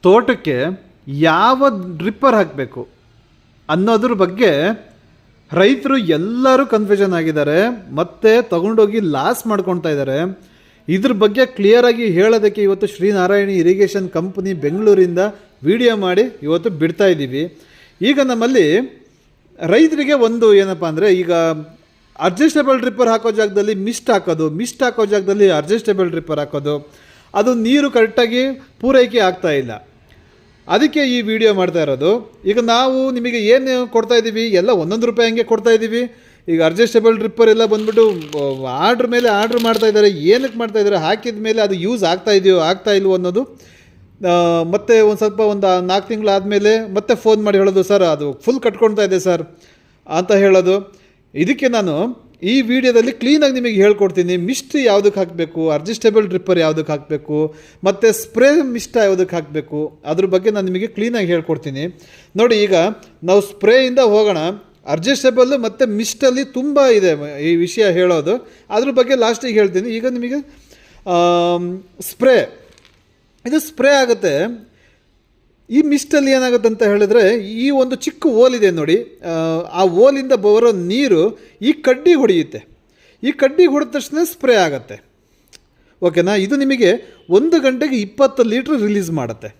ತೋಟಕ್ಕೆ ಯಾವ ಡ್ರಿಪ್ಪರ್ ಹಾಕಬೇಕು ಅನ್ನೋದ್ರ ಬಗ್ಗೆ ರೈತರು ಎಲ್ಲರೂ ಕನ್ಫ್ಯೂಷನ್ ಆಗಿದ್ದಾರೆ, ಮತ್ತು ತಗೊಂಡೋಗಿ ಲಾಸ್ ಮಾಡ್ಕೊಳ್ತಾ ಇದ್ದಾರೆ. ಇದ್ರ ಬಗ್ಗೆ ಕ್ಲಿಯರಾಗಿ ಹೇಳೋದಕ್ಕೆ ಇವತ್ತು ಶ್ರೀನಾರಾಯಣಿ ಇರಿಗೇಷನ್ ಕಂಪ್ನಿ ಬೆಂಗಳೂರಿಂದ ವಿಡಿಯೋ ಮಾಡಿ ಇವತ್ತು ಬಿಡ್ತಾ ಇದ್ದೀವಿ. ಈಗ ನಮ್ಮಲ್ಲಿ ರೈತರಿಗೆ ಒಂದು ಏನಪ್ಪ ಅಂದರೆ, ಈಗ ಅಡ್ಜಸ್ಟೇಬಲ್ ಡ್ರಿಪ್ಪರ್ ಹಾಕೋ ಜಾಗದಲ್ಲಿ ಮಿಸ್ಟ್ ಹಾಕೋ ಜಾಗದಲ್ಲಿ ಅಡ್ಜಸ್ಟೇಬಲ್ ಡ್ರಿಪ್ಪರ್ ಹಾಕೋದು, ಅದು ನೀರು ಕರೆಕ್ಟಾಗಿ ಪೂರೈಕೆ ಆಗ್ತಾ ಇಲ್ಲ. ಅದಕ್ಕೆ ಈ ವಿಡಿಯೋ ಮಾಡ್ತಾ ಇರೋದು. ಈಗ ನಾವು ನಿಮಗೆ ಏನು ಕೊಡ್ತಾ ಇದ್ದೀವಿ ಎಲ್ಲ ₹1 ಹಂಗೆ ಕೊಡ್ತಾ ಇದ್ದೀವಿ. ಈಗ ಅಡ್ಜಸ್ಟೇಬಲ್ ಡ್ರಿಪ್ಪರ್ ಎಲ್ಲ ಬಂದ್ಬಿಟ್ಟು ಆರ್ಡ್ರ್ ಮೇಲೆ ಆರ್ಡ್ರ್ ಮಾಡ್ತಾ ಇದ್ದಾರೆ. ಏನಕ್ಕೆ ಮಾಡ್ತಾ ಇದ್ದಾರೆ, ಹಾಕಿದ ಮೇಲೆ ಅದು ಯೂಸ್ ಆಗ್ತಾ ಇದೆಯೋ ಆಗ್ತಾ ಇಲ್ವೋ ಅನ್ನೋದು. ಮತ್ತು ಒಂದು 4 ತಿಂಗಳಾದಮೇಲೆ ಮತ್ತೆ ಫೋನ್ ಮಾಡಿ ಹೇಳೋದು, ಸರ್ ಅದು ಫುಲ್ ಕಟ್ಕೊಳ್ತಾ ಇದೆ ಸರ್ ಅಂತ ಹೇಳೋದು. ಇದಕ್ಕೆ ನಾನು ಈ ವಿಡಿಯೋದಲ್ಲಿ ಕ್ಲೀನಾಗಿ ನಿಮಗೆ ಹೇಳ್ಕೊಡ್ತೀನಿ. ಮಿಸ್ಟ್ ಯಾವುದಕ್ಕೆ ಹಾಕಬೇಕು, ಅಡ್ಜಸ್ಟೇಬಲ್ ಡ್ರಿಪ್ಪರ್ ಯಾವುದಕ್ಕೆ ಹಾಕಬೇಕು, ಮತ್ತು ಸ್ಪ್ರೇ ಮಿಸ್ಟ್ ಯಾವುದಕ್ಕೆ ಹಾಕಬೇಕು, ಅದ್ರ ಬಗ್ಗೆ ನಾನು ನಿಮಗೆ ಕ್ಲೀನಾಗಿ ಹೇಳ್ಕೊಡ್ತೀನಿ. ನೋಡಿ, ಈಗ ನಾವು ಸ್ಪ್ರೇಯಿಂದ ಹೋಗೋಣ. ಅಡ್ಜಸ್ಟೇಬಲ್ ಮತ್ತು ಮಿಸ್ಟಲ್ಲಿ ತುಂಬ ಇದೆ ಈ ವಿಷಯ ಹೇಳೋದು, ಅದ್ರ ಬಗ್ಗೆ ಲಾಸ್ಟಿಗೆ ಹೇಳ್ತೀನಿ. ಈಗ ನಿಮಗೆ ಇದು ಸ್ಪ್ರೇ ಆಗುತ್ತೆ. ಈ ಮಿಸ್ಟಲ್ಲಿ ಏನಾಗುತ್ತೆ ಅಂತ ಹೇಳಿದ್ರೆ, ಈ ಒಂದು ಚಿಕ್ಕ ಓಲಿದೆ ನೋಡಿ, ಆ ಓಲಿಂದ ಬರೋ ನೀರು ಈ ಕಡ್ಡಿಗೆ ಹೊಡೆಯುತ್ತೆ. ಈ ಕಡ್ಡಿಗೆ ಹೊಡೆದ ತಕ್ಷಣ ಸ್ಪ್ರೇ ಆಗುತ್ತೆ. ಓಕೆನಾ? ಇದು ನಿಮಗೆ 1 ಗಂಟೆಗೆ 20 ಲೀಟ್ರ್ ರಿಲೀಸ್ ಮಾಡುತ್ತೆ.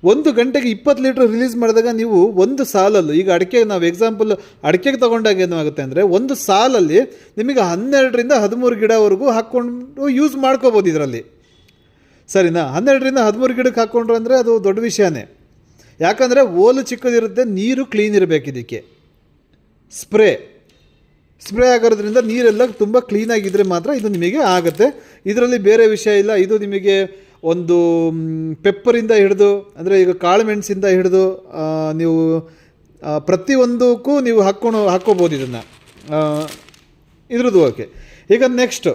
1 ಗಂಟೆಗೆ 20 ಲೀಟ್ರ್ ರಿಲೀಸ್ ಮಾಡಿದಾಗ ನೀವು ಒಂದು ಸಾಲಲ್ಲಿ, ಈಗ ನಾವು ಎಕ್ಸಾಂಪಲ್ ಅಡಿಕೆಗೆ ತೊಗೊಂಡಾಗ ಏನಾಗುತ್ತೆ ಅಂದರೆ, ಒಂದು ಸಾಲಲ್ಲಿ ನಿಮಗೆ 12ರಿಂದ 13 ಗಿಡವರೆಗೂ ಹಾಕ್ಕೊಂಡು ಯೂಸ್ ಮಾಡ್ಕೋಬೋದು ಇದರಲ್ಲಿ. ಸರಿನಾ? 12ರಿಂದ 13 ಗಿಡಕ್ಕೆ ಹಾಕ್ಕೊಂಡ್ರು ಅಂದರೆ ಅದು ದೊಡ್ಡ ವಿಷಯನೇ. ಯಾಕಂದರೆ ಓಲು ಚಿಕ್ಕದಿರುತ್ತೆ, ನೀರು ಕ್ಲೀನ್ ಇರಬೇಕು. ಇದಕ್ಕೆ ಸ್ಪ್ರೇ ಆಗೋದ್ರಿಂದ ನೀರೆಲ್ಲ ತುಂಬ ಕ್ಲೀನಾಗಿದ್ದರೆ ಮಾತ್ರ ಇದು ನಿಮಗೆ ಆಗುತ್ತೆ. ಇದರಲ್ಲಿ ಬೇರೆ ವಿಷಯ ಇಲ್ಲ. ಇದು ನಿಮಗೆ ಒಂದು ಪೆಪ್ಪರಿಂದ ಹಿಡಿದು, ಅಂದರೆ ಈಗ ಕಾಳು ಮೆಣಸಿಂದ ಹಿಡಿದು ನೀವು ಪ್ರತಿಯೊಂದಕ್ಕೂ ನೀವು ಹಾಕ್ಕೋಬೋದು ಇದನ್ನು. ಇದ್ರದ್ದು ಓಕೆ. ಈಗ ನೆಕ್ಸ್ಟು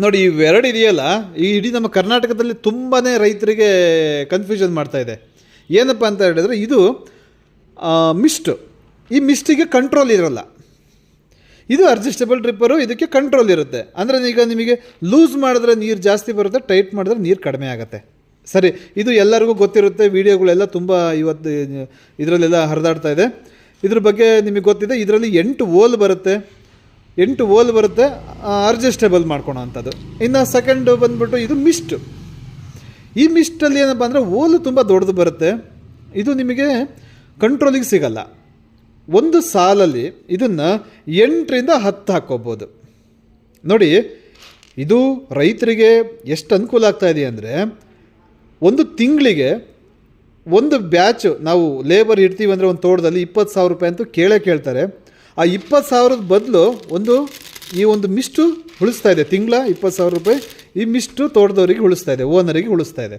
ನೋಡಿ, ಇವೆರಡು ಇದೆಯಲ್ಲ, ಈ ಇಡೀ ನಮ್ಮ ಕರ್ನಾಟಕದಲ್ಲಿ ತುಂಬಾ ರೈತರಿಗೆ ಕನ್ಫ್ಯೂಷನ್ ಮಾಡ್ತಾಯಿದೆ. ಏನಪ್ಪ ಅಂತ ಹೇಳಿದ್ರೆ, ಇದು ಮಿಸ್ಟು. ಈ ಮಿಸ್ಟಿಗೆ ಕಂಟ್ರೋಲ್ ಇರೋಲ್ಲ. ಇದು ಅಡ್ಜಸ್ಟೇಬಲ್ ಡ್ರಿಪ್ಪರು, ಇದಕ್ಕೆ ಕಂಟ್ರೋಲ್ ಇರುತ್ತೆ. ಅಂದರೆ ಈಗ ನಿಮಗೆ ಲೂಸ್ ಮಾಡಿದ್ರೆ ನೀರು ಜಾಸ್ತಿ ಬರುತ್ತೆ, ಟೈಟ್ ಮಾಡಿದ್ರೆ ನೀರು ಕಡಿಮೆ ಆಗುತ್ತೆ. ಸರಿ, ಇದು ಎಲ್ಲರಿಗೂ ಗೊತ್ತಿರುತ್ತೆ. ವೀಡಿಯೋಗಳೆಲ್ಲ ತುಂಬ ಇವತ್ತು ಇದರಲ್ಲೆಲ್ಲ ಹರಿದಾಡ್ತಾ ಇದೆ. ಇದ್ರ ಬಗ್ಗೆ ನಿಮಗೆ ಗೊತ್ತಿದೆ. ಇದರಲ್ಲಿ 8 ಓಲ್ ಬರುತ್ತೆ. 8 ಓಲ್ ಬರುತ್ತೆ, ಅಡ್ಜಸ್ಟೇಬಲ್ ಮಾಡ್ಕೊಳೋ ಅಂಥದ್ದು. ಇನ್ನು ಸೆಕೆಂಡ್ ಬಂದುಬಿಟ್ಟು ಇದು ಮಿಸ್ಟು. ಈ ಮಿಸ್ಟಲ್ಲಿ ಏನಪ್ಪ ಅಂದರೆ, ಓಲು ತುಂಬ ದೊಡ್ಡದು ಬರುತ್ತೆ. ಇದು ನಿಮಗೆ ಕಂಟ್ರೋಲಿಗೆ ಸಿಗಲ್ಲ. ಒಂದು ಸಾಲಲ್ಲಿ ಇದನ್ನು 8ರಿಂದ 10 ಹಾಕ್ಕೋಬೋದು. ನೋಡಿ, ಇದು ರೈತರಿಗೆ ಎಷ್ಟು ಅನುಕೂಲ ಆಗ್ತಾಯಿದೆ ಅಂದರೆ, ಒಂದು ತಿಂಗಳಿಗೆ ಒಂದು ಬ್ಯಾಚು ನಾವು ಲೇಬರ್ ಇಡ್ತೀವಿ ಅಂದರೆ ಒಂದು ತೋಟದಲ್ಲಿ ₹20,000 ಅಂತೂ ಕೇಳ್ತಾರೆ. ಆ 20,000ದ ಬದಲು ಈ ಒಂದು ಮಿಸ್ಟು ಉಳಿಸ್ತಾ ಇದೆ. ತಿಂಗಳ ₹20,000 ಈ ಮಿಸ್ಟು ತೋಟದವರಿಗೆ ಉಳಿಸ್ತಾ ಇದೆ, ಓನರಿಗೆ ಉಳಿಸ್ತಾ ಇದೆ.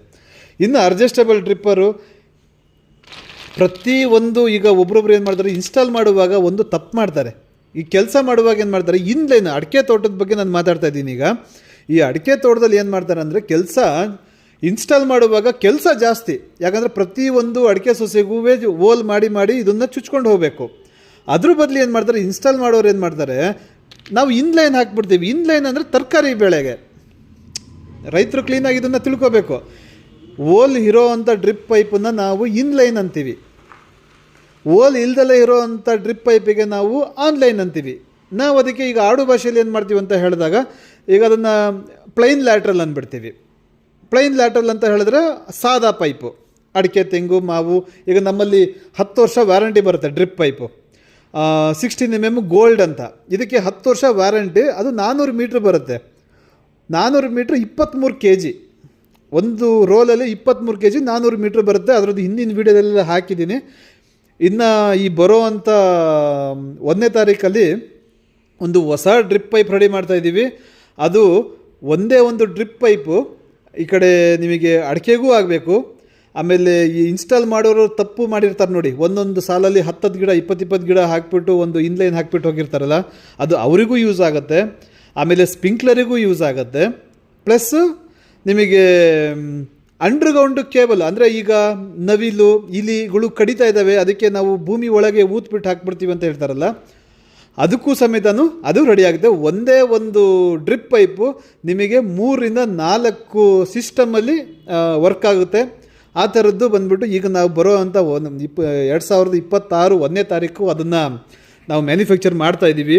ಇನ್ನು ಅಡ್ಜಸ್ಟೇಬಲ್ ಡ್ರಿಪ್ಪರು ಪ್ರತಿಯೊಂದು, ಈಗ ಒಬ್ರೊಬ್ರು ಏನು ಮಾಡ್ತಾರೆ, ಇನ್ಸ್ಟಾಲ್ ಮಾಡುವಾಗ ಒಂದು ತಪ್ಪು ಮಾಡ್ತಾರೆ. ಈ ಕೆಲಸ ಮಾಡುವಾಗ ಏನು ಮಾಡ್ತಾರೆ, ಇನ್ಲೈನ್ ಅಡಿಕೆ ತೋಟದ ಬಗ್ಗೆ ನಾನು ಮಾತಾಡ್ತಾ ಇದ್ದೀನಿ. ಈಗ ಈ ಅಡಿಕೆ ತೋಟದಲ್ಲಿ ಏನು ಮಾಡ್ತಾರೆ ಅಂದರೆ, ಕೆಲಸ ಇನ್ಸ್ಟಾಲ್ ಮಾಡುವಾಗ ಕೆಲಸ ಜಾಸ್ತಿ. ಯಾಕಂದರೆ ಪ್ರತಿಯೊಂದು ಅಡಿಕೆ ಸೊಸೆಗೂ ಓಲ್ ಮಾಡಿ ಇದನ್ನು ಚುಚ್ಕೊಂಡು ಹೋಗಬೇಕು. ಅದ್ರ ಬದಲು ಏನು ಮಾಡ್ತಾರೆ, ಇನ್ಸ್ಟಾಲ್ ಮಾಡೋರು ಏನು ಮಾಡ್ತಾರೆ, ನಾವು ಇನ್ಲೈನ್ ಹಾಕ್ಬಿಡ್ತೀವಿ. ಇನ್ಲೈನ್ ಅಂದರೆ ತರಕಾರಿ ಬೆಳೆಗೆ. ರೈತರು ಕ್ಲೀನಾಗಿ ಇದನ್ನು ತಿಳ್ಕೊಬೇಕು. ಓಲ್ ಇರೋ ಅಂಥ ಡ್ರಿಪ್ ಪೈಪನ್ನು ನಾವು ಇನ್ಲೈನ್ ಅಂತೀವಿ. ಓಲ್ ಇಲ್ದಲೇ ಇರೋ ಅಂಥ ಡ್ರಿಪ್ ಪೈಪಿಗೆ ನಾವು ಆನ್ಲೈನ್ ಅಂತೀವಿ. ನಾವು ಅದಕ್ಕೆ ಈಗ ಆಡು ಭಾಷೆಯಲ್ಲಿ ಏನು ಮಾಡ್ತೀವಿ ಅಂತ ಹೇಳಿದಾಗ, ಈಗ ಅದನ್ನು ಪ್ಲೈನ್ ಲ್ಯಾಟ್ರಲ್ ಅಂದ್ಬಿಡ್ತೀವಿ. ಪ್ಲೈನ್ ಲ್ಯಾಟ್ರಲ್ ಅಂತ ಹೇಳಿದ್ರೆ ಸಾದಾ ಪೈಪು, ಅಡಿಕೆ, ತೆಂಗು, ಮಾವು. ಈಗ ನಮ್ಮಲ್ಲಿ 10 ವರ್ಷ ವ್ಯಾರಂಟಿ ಬರುತ್ತೆ ಡ್ರಿಪ್ ಪೈಪು. 16 mm ಗೋಲ್ಡ್ ಅಂತ. ಇದಕ್ಕೆ 10 ವರ್ಷ ವ್ಯಾರಂಟಿ. ಅದು 400 ಮೀಟ್ರ್ ಬರುತ್ತೆ. 400 ಮೀಟ್ರ್ 23 kg. ಒಂದು ರೋಲಲ್ಲಿ 23 kg 400 ಮೀಟ್ರ್ ಬರುತ್ತೆ. ಅದರದ್ದು ಹಿಂದಿನ ವೀಡಿಯೋದಲ್ಲೆಲ್ಲ ಹಾಕಿದ್ದೀನಿ. ಇನ್ನು ಈ ಬರೋ ಅಂಥ 1ನೇ ತಾರೀಕಲ್ಲಿ ಒಂದು ಹೊಸ ಡ್ರಿಪ್ ಪೈಪ್ ರೆಡಿ ಮಾಡ್ತಾಯಿದ್ದೀವಿ. ಅದು ಒಂದೇ ಒಂದು ಡ್ರಿಪ್ ಪೈಪು ಈ ಕಡೆ ನಿಮಗೆ ಅಡಿಕೆಗೂ ಆಗಬೇಕು. ಆಮೇಲೆ ಈ ಇನ್ಸ್ಟಾಲ್ ಮಾಡೋರು ತಪ್ಪು ಮಾಡಿರ್ತಾರೆ ನೋಡಿ, ಒಂದೊಂದು ಸಾಲಲ್ಲಿ 10 ಗಿಡ 20 ಗಿಡ ಹಾಕಿಬಿಟ್ಟು ಒಂದು ಇನ್ಲೈನ್ ಹಾಕಿಬಿಟ್ಟು ಹೋಗಿರ್ತಾರಲ್ಲ, ಅದು ಅವರಿಗೂ ಯೂಸ್ ಆಗುತ್ತೆ. ಆಮೇಲೆ ಸ್ಪ್ರಿಂಕ್ಲರಿಗೂ ಯೂಸ್ ಆಗುತ್ತೆ. ಪ್ಲಸ್ ನಿಮಗೆ ಅಂಡರ್ಗ್ರೌಂಡ್ ಕೇಬಲ್, ಅಂದರೆ ಈಗ ನವಿಲು ಇಲಿಗಳು ಕಡಿತಾ ಇದ್ದಾವೆ, ಅದಕ್ಕೆ ನಾವು ಭೂಮಿ ಒಳಗೆ ಊತ್ಬಿಟ್ಟು ಹಾಕ್ಬಿಡ್ತೀವಿ ಅಂತ ಹೇಳ್ತಾರಲ್ಲ, ಅದಕ್ಕೂ ಸಮೇತನೂ ಅದು ರೆಡಿ ಆಗುತ್ತೆ. ಒಂದೇ ಒಂದು ಡ್ರಿಪ್ ಪೈಪು ನಿಮಗೆ 3 ರಿಂದ 4 ಸಿಸ್ಟಮಲ್ಲಿ ವರ್ಕ್ ಆಗುತ್ತೆ. ಆ ಥರದ್ದು ಬಂದುಬಿಟ್ಟು ಈಗ ನಾವು ಬರೋ ಅಂಥ 2026 1ನೇ ತಾರೀಕು ಅದನ್ನು ನಾವು ಮ್ಯಾನುಫ್ಯಾಕ್ಚರ್ ಮಾಡ್ತಾಯಿದ್ದೀವಿ.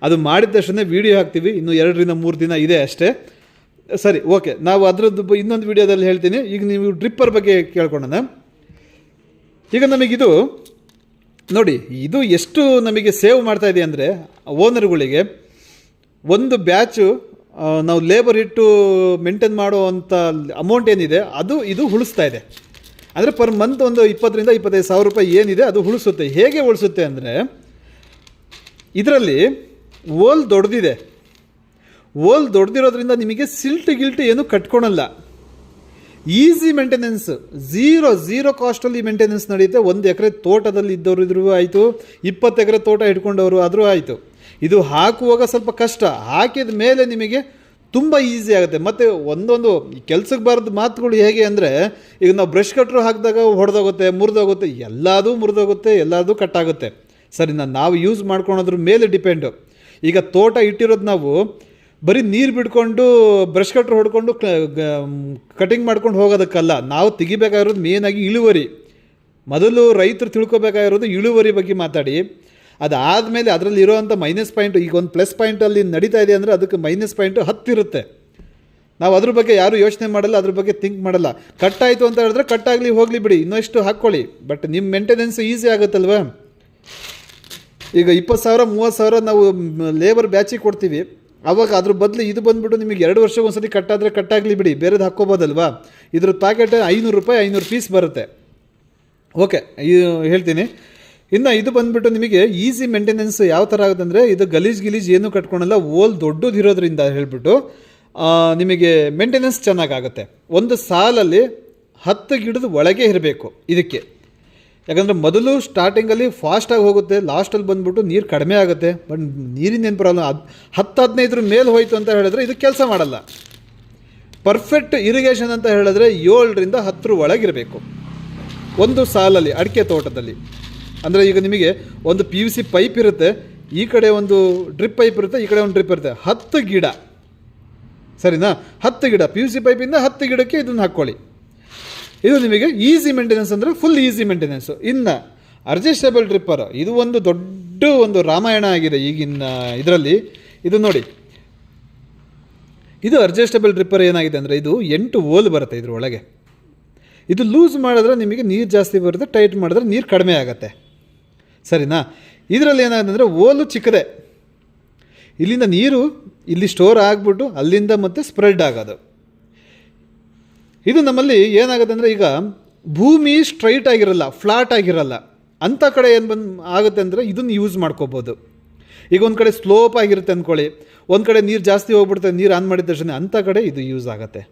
ಅದು ಮಾಡಿದ ತಕ್ಷಣ ವೀಡಿಯೋ ಹಾಕ್ತೀವಿ. ಇನ್ನೂ 2-3 ದಿನ ಇದೆ ಅಷ್ಟೇ. ಸರಿ, ಓಕೆ, ನಾವು ಅದರದ್ದು ಇನ್ನೊಂದು ವೀಡಿಯೋದಲ್ಲಿ ಹೇಳ್ತೀನಿ. ಈಗ ನೀವು ಡ್ರಿಪ್ಪರ್ ಬಗ್ಗೆ ಕೇಳ್ಕೊಳ್ಳೋಣ. ಈಗ ನಮಗಿದು ನೋಡಿ, ಇದು ಎಷ್ಟು ನಮಗೆ ಸೇವ್ ಮಾಡ್ತಾಯಿದೆ ಅಂದರೆ ಓನರ್ಗಳಿಗೆ ಒಂದು ಬ್ಯಾಚು ನಾವು ಲೇಬರ್ ಇಟ್ಟು ಮೇಂಟೈನ್ ಮಾಡುವಂಥ ಅಮೌಂಟ್ ಏನಿದೆ ಇದು ಉಳಿಸ್ತಾ ಇದೆ. ಅಂದರೆ ಪರ್ ಮಂತ್ ಒಂದು 20,000-25,000 ರೂಪಾಯಿ ಏನಿದೆ ಅದು ಉಳಿಸುತ್ತೆ. ಹೇಗೆ ಉಳಿಸುತ್ತೆ ಅಂದರೆ ಇದರಲ್ಲಿ ಓಲ್ ದೊಡ್ಡದಿದೆ. ಓಲ್ ದೊಡ್ಡದಿರೋದ್ರಿಂದ ನಿಮಗೆ ಗಿಲ್ಟ್ ಏನು ಕಟ್ಕೊಳಲ್ಲ. ಈಸಿ ಮೇಂಟೆನೆನ್ಸ್, ಝೀರೋ ಕಾಸ್ಟಲ್ಲಿ ಮೇಂಟೆನೆನ್ಸ್ ನಡೆಯುತ್ತೆ. 1 ಎಕರೆ ತೋಟದಲ್ಲಿ ಇದ್ದವರು ಇದ್ರೂ ಆಯಿತು, 20 ಎಕರೆ ತೋಟ ಇಟ್ಕೊಂಡವರು ಆದರೂ ಆಯಿತು. ಇದು ಹಾಕುವಾಗ ಸ್ವಲ್ಪ ಕಷ್ಟ, ಹಾಕಿದ ಮೇಲೆ ನಿಮಗೆ ತುಂಬ ಈಸಿ ಆಗುತ್ತೆ. ಮತ್ತು ಒಂದೊಂದು ಕೆಲಸಕ್ಕೆ ಬಾರದು ಮಾತುಗಳು ಹೇಗೆ ಅಂದರೆ, ಈಗ ನಾವು ಬ್ರಷ್ ಕಟ್ರು ಹಾಕಿದಾಗ ಹೊಡೆದೋಗುತ್ತೆ, ಮುರಿದೋಗುತ್ತೆ, ಎಲ್ಲದೂ ಮುರಿದೋಗುತ್ತೆ, ಎಲ್ಲದೂ ಕಟ್ಟಾಗುತ್ತೆ. ಸರಿ, ನಾವು ಯೂಸ್ ಮಾಡ್ಕೊಳೋದ್ರ ಮೇಲೆ ಡಿಪೆಂಡು. ಈಗ ತೋಟ ಇಟ್ಟಿರೋದು ನಾವು ಬರೀ ನೀರು ಬಿಡ್ಕೊಂಡು ಬ್ರಷ್ ಕಟ್ರು ಹೊಡ್ಕೊಂಡು ಕಟಿಂಗ್ ಮಾಡ್ಕೊಂಡು ಹೋಗೋದಕ್ಕಲ್ಲ. ನಾವು ತೆಗಿಬೇಕಾಗಿರೋದು ಮೇನಾಗಿ ಇಳುವರಿ. ಮೊದಲು ರೈತರು ತಿಳ್ಕೊಬೇಕಾಗಿರೋದು ಇಳುವರಿ ಬಗ್ಗೆ ಮಾತಾಡಿ. ಅದಾದಮೇಲೆ ಅದರಲ್ಲಿ ಇರೋವಂಥ ಮೈನಸ್ ಪಾಯಿಂಟು, ಈಗ ಒಂದು ಪ್ಲಸ್ ಪಾಯಿಂಟಲ್ಲಿ ನಡೀತಾ ಇದೆ ಅಂದರೆ ಅದಕ್ಕೆ ಮೈನಸ್ ಪಾಯಿಂಟು 10 ಇರುತ್ತೆ. ನಾವು ಅದ್ರ ಬಗ್ಗೆ ಯಾರೂ ಯೋಚನೆ ಮಾಡಲ್ಲ, ಅದ್ರ ಬಗ್ಗೆ ಥಿಂಕ್ ಮಾಡಲ್ಲ. ಕಟ್ಟಾಯಿತು ಅಂತ ಹೇಳಿದ್ರೆ ಕಟ್ಟಾಗಲಿ, ಹೋಗಲಿ ಬಿಡಿ, ಇನ್ನಷ್ಟು ಹಾಕ್ಕೊಳ್ಳಿ. ಬಟ್ ನಿಮ್ಮ ಮೇಂಟೆನೆನ್ಸ್ ಈಸಿ ಆಗುತ್ತಲ್ವ. ಈಗ 20,000-30,000 ನಾವು ಲೇಬರ್ ಬ್ಯಾಚಿಗೆ ಕೊಡ್ತೀವಿ. ಆವಾಗ ಅದ್ರ ಬದಲು ಇದು ಬಂದುಬಿಟ್ಟು ನಿಮಗೆ 2 ವರ್ಷಕ್ಕೆ ಒಂದ್ಸತಿ ಕಟ್ಟಾದರೆ ಕಟ್ಟಾಗಲಿ ಬಿಡಿ, ಬೇರೆದು ಹಾಕ್ಕೋಬೋದಲ್ವಾ. ಇದ್ರ ಪ್ಯಾಕೆಟ್ 500 ರೂಪಾಯಿ 500 ಪೀಸ್ ಬರುತ್ತೆ. ಓಕೆ, ಹೇಳ್ತೀನಿ. ಇನ್ನು ಇದು ಬಂದುಬಿಟ್ಟು ನಿಮಗೆ ಈಸಿ ಮೇಂಟೆನೆನ್ಸ್ ಯಾವ ಥರ ಆಗುತ್ತೆ ಅಂದರೆ, ಇದು ಗಲೀಜು ಏನೂ ಕಟ್ಕೊಳಲ್ಲ. ಓಲ್ ದೊಡ್ಡದಿರೋದ್ರಿಂದ ಹೇಳಿಬಿಟ್ಟು ನಿಮಗೆ ಮೇಂಟೆನೆನ್ಸ್ ಚೆನ್ನಾಗಾಗುತ್ತೆ. ಒಂದು ಸಾಲಲ್ಲಿ 10 ಗಿಡದ ಒಳಗೆ ಇರಬೇಕು ಇದಕ್ಕೆ. ಯಾಕಂದರೆ ಮೊದಲು ಸ್ಟಾರ್ಟಿಂಗಲ್ಲಿ ಫಾಸ್ಟಾಗಿ ಹೋಗುತ್ತೆ, ಲಾಸ್ಟಲ್ಲಿ ಬಂದುಬಿಟ್ಟು ನೀರು ಕಡಿಮೆ ಆಗುತ್ತೆ. ಬಟ್ ನೀರಿನೇನು ಪ್ರಾಬ್ಲಮ್, 10-15 ಮೇಲೆ ಹೋಯಿತು ಅಂತ ಹೇಳಿದ್ರೆ ಇದು ಕೆಲಸ ಮಾಡಲ್ಲ. ಪರ್ಫೆಕ್ಟ್ ಇರಿಗೇಷನ್ ಅಂತ ಹೇಳಿದ್ರೆ 7-10 ಒಳಗಿರಬೇಕು ಒಂದು ಸಾಲಲ್ಲಿ, ಅಡಿಕೆ ತೋಟದಲ್ಲಿ. ಅಂದರೆ ಈಗ ನಿಮಗೆ ಒಂದು PVC ಪೈಪ್ ಇರುತ್ತೆ, ಈ ಕಡೆ ಒಂದು ಡ್ರಿಪ್ ಪೈಪ್ ಇರುತ್ತೆ, ಈ ಕಡೆ ಒಂದು ಡ್ರಿಪ್ ಇರುತ್ತೆ. 10 ಗಿಡ, ಸರಿನಾ? 10 ಗಿಡ PVC ಪೈಪಿಂದ 10 ಗಿಡಕ್ಕೆ ಇದನ್ನು ಹಾಕ್ಕೊಳ್ಳಿ. ಇದು ನಿಮಗೆ ಈಸಿ ಮೇಂಟೆನೆನ್ಸ್, ಅಂದರೆ ಫುಲ್ ಈಸಿ ಮೇಂಟೆನೆನ್ಸು. ಇನ್ನು ಅಡ್ಜಸ್ಟಬಲ್ ಡ್ರಿಪ್ಪರ್, ಇದು ಒಂದು ದೊಡ್ಡ ಒಂದು ರಾಮಾಯಣ ಆಗಿದೆ ಈಗಿನ ಇದರಲ್ಲಿ. ಇದು ನೋಡಿ, ಇದು ಅಡ್ಜಸ್ಟಬಲ್ ಡ್ರಿಪ್ಪರ್ ಏನಾಗಿದೆ ಅಂದರೆ, ಇದು 8 ಓಲ್ ಬರುತ್ತೆ ಇದರೊಳಗೆ. ಇದು ಲೂಸ್ ಮಾಡಿದ್ರೆ ನಿಮಗೆ ನೀರು ಜಾಸ್ತಿ ಬರುತ್ತೆ, ಟೈಟ್ ಮಾಡಿದ್ರೆ ನೀರು ಕಡಿಮೆ ಆಗುತ್ತೆ, ಸರಿನಾ? ಇದರಲ್ಲಿ ಏನಾಗುತ್ತೆ ಅಂದರೆ ಓಲು ಚಿಕ್ಕದೆ, ಇಲ್ಲಿಂದ ನೀರು ಇಲ್ಲಿ ಸ್ಟೋರ್ ಆಗಿಬಿಟ್ಟು ಅಲ್ಲಿಂದ ಮತ್ತೆ ಸ್ಪ್ರೆಡ್ ಆಗೋದು. ಇದು ನಮ್ಮಲ್ಲಿ ಏನಾಗುತ್ತೆ ಅಂದರೆ, ಈಗ ಭೂಮಿ ಸ್ಟ್ರೈಟ್ ಆಗಿರಲ್ಲ, ಫ್ಲಾಟ್ ಆಗಿರಲ್ಲ, ಅಂಥ ಕಡೆ ಏನು ಆಗುತ್ತೆ ಅಂದರೆ ಇದನ್ನು ಯೂಸ್ ಮಾಡ್ಕೋಬೋದು. ಈಗ ಒಂದು ಕಡೆ ಸ್ಲೋಪ್ ಆಗಿರುತ್ತೆ ಅಂದ್ಕೊಳ್ಳಿ, ಒಂದು ಕಡೆ ನೀರು ಜಾಸ್ತಿ ಹೋಗ್ಬಿಡುತ್ತೆ, ನೀರು ಆನ್ ಮಾಡಿದ ತಕ್ಷಣ, ಅಂಥ ಕಡೆ ಇದು ಯೂಸ್ ಆಗುತ್ತೆ.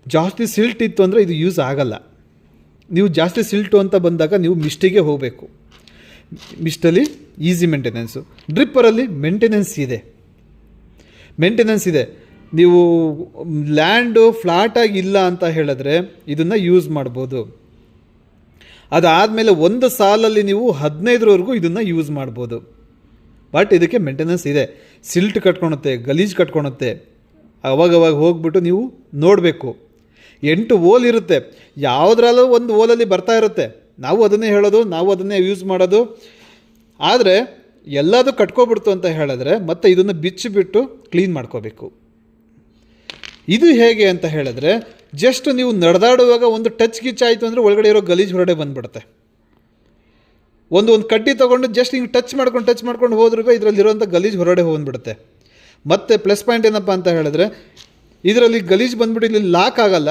ಜಾಸ್ತಿ ಸಿಲ್ಟ್ ಇತ್ತು ಅಂದರೆ ಇದು ಯೂಸ್ ಆಗಲ್ಲ. ನೀವು ಜಾಸ್ತಿ ಸಿಲ್ಟು ಅಂತ ಬಂದಾಗ ನೀವು ಮಿಸ್ಟಿಗೆ ಹೋಗಬೇಕು. ಮಿಸ್ಟಲ್ಲಿ ಈಸಿ ಮೇಂಟೆನೆನ್ಸು, ಡ್ರಿಪ್ಪರಲ್ಲಿ ಮೇಂಟೆನೆನ್ಸ್ ಇದೆ. ನೀವು ಲ್ಯಾಂಡು ಫ್ಲಾಟಾಗಿ ಇಲ್ಲ ಅಂತ ಹೇಳಿದ್ರೆ ಇದನ್ನು ಯೂಸ್ ಮಾಡ್ಬೋದು. ಅದಾದಮೇಲೆ ಒಂದು ಸಾಲಲ್ಲಿ ನೀವು 15ರವರೆಗೂ ಇದನ್ನು ಯೂಸ್ ಮಾಡ್ಬೋದು. ಬಟ್ ಇದಕ್ಕೆ ಮೇಂಟೆನೆನ್ಸ್ ಇದೆ. ಸಿಲ್ಟ್ ಕಟ್ಕೊಳುತ್ತೆ, ಗಲೀಜು ಕಟ್ಕೊಳುತ್ತೆ. ಅವಾಗವಾಗ ಹೋಗ್ಬಿಟ್ಟು ನೀವು ನೋಡಬೇಕು. 8 ಓಲ್ ಇರುತ್ತೆ, ಯಾವುದ್ರಲ್ಲೂ ಒಂದು ಓಲಲ್ಲಿ ಬರ್ತಾ ಇರುತ್ತೆ. ನಾವು ಅದನ್ನೇ ಹೇಳೋದು, ನಾವು ಅದನ್ನೇ ಯೂಸ್ ಮಾಡೋದು. ಆದರೆ ಎಲ್ಲದೂ ಕಟ್ಕೊಬಿಡ್ತು ಅಂತ ಹೇಳಿದ್ರೆ ಮತ್ತೆ ಇದನ್ನು ಬಿಚ್ಚಿಬಿಟ್ಟು ಕ್ಲೀನ್ ಮಾಡ್ಕೋಬೇಕು. ಇದು ಹೇಗೆ ಅಂತ ಹೇಳಿದ್ರೆ, ಜಸ್ಟ್ ನೀವು ನಡೆದಾಡುವಾಗ ಒಂದು ಟಚ್ ಗಿಚ್ ಆಯಿತು ಅಂದರೆ ಒಳಗಡೆ ಇರೋ ಗಲೀಜು ಹೊರಡೆ ಬಂದುಬಿಡುತ್ತೆ. ಒಂದು ಕಡ್ಡಿ ತೊಗೊಂಡು ಜಸ್ಟ್ ಹಿಂಗೆ ಟಚ್ ಮಾಡ್ಕೊಂಡು ಹೋದ್ರೂ ಇದರಲ್ಲಿರೋಂಥ ಗಲೀಜು ಹೊರಡೆ ಹೋಗ್ಬಿಡುತ್ತೆ. ಮತ್ತು ಪ್ಲಸ್ ಪಾಯಿಂಟ್ ಏನಪ್ಪ ಅಂತ ಹೇಳಿದ್ರೆ, ಇದರಲ್ಲಿ ಗಲೀಜು ಬಂದುಬಿಟ್ಟು ಇಲ್ಲಿ ಲಾಕ್ ಆಗಲ್ಲ.